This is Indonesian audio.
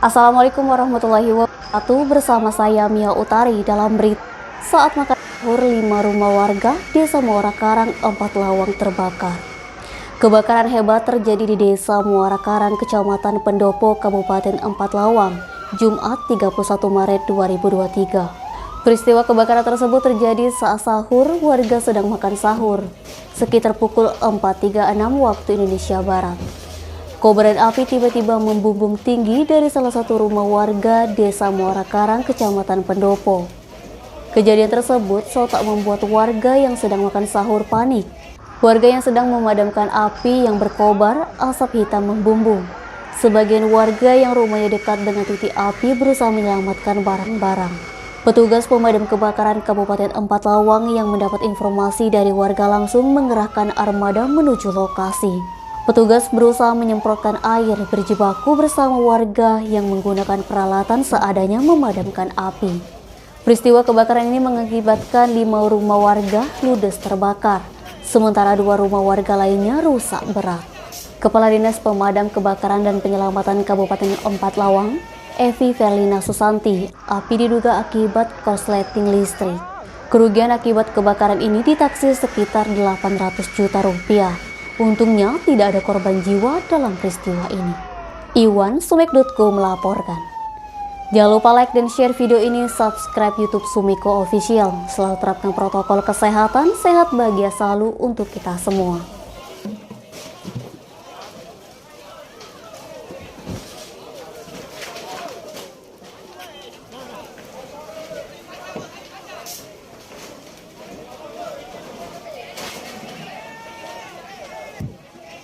Assalamualaikum warahmatullahi wabarakatuh. Bersama saya Mia Utari dalam berita saat makan sahur 5 rumah warga Desa Muara Karang, 4 Lawang terbakar. Kebakaran hebat terjadi di Desa Muara Karang, Kecamatan Pendopo, Kabupaten 4 Lawang, Jumat 31 Maret 2023. Peristiwa kebakaran tersebut terjadi saat sahur warga sedang makan sahur, sekitar pukul 4.36 waktu Indonesia Barat. Kobaran api tiba-tiba membumbung tinggi dari salah satu rumah warga Desa Muara Karang, Kecamatan Pendopo. Kejadian tersebut sontak membuat warga yang sedang makan sahur panik. Warga yang sedang memadamkan api yang berkobar, asap hitam membumbung. Sebagian warga yang rumahnya dekat dengan titik api berusaha menyelamatkan barang-barang. Petugas pemadam kebakaran Kabupaten 4 Lawang yang mendapat informasi dari warga langsung mengerahkan armada menuju lokasi. Petugas berusaha menyemprotkan air berjibaku bersama warga yang menggunakan peralatan seadanya memadamkan api. Peristiwa kebakaran ini mengakibatkan 5 rumah warga ludes terbakar, sementara 2 rumah warga lainnya rusak berat. Kepala Dinas Pemadam Kebakaran dan Penyelamatan Kabupaten 4 Lawang, Evi Verlina Susanti, api diduga akibat korsleting listrik. Kerugian akibat kebakaran ini ditaksir sekitar 800 juta rupiah. Untungnya tidak ada korban jiwa dalam peristiwa ini. Iwan Sumik.co melaporkan. Jangan lupa like dan share video ini, subscribe YouTube Sumiko Official. Selalu terapkan protokol kesehatan, sehat bahagia selalu untuk kita semua.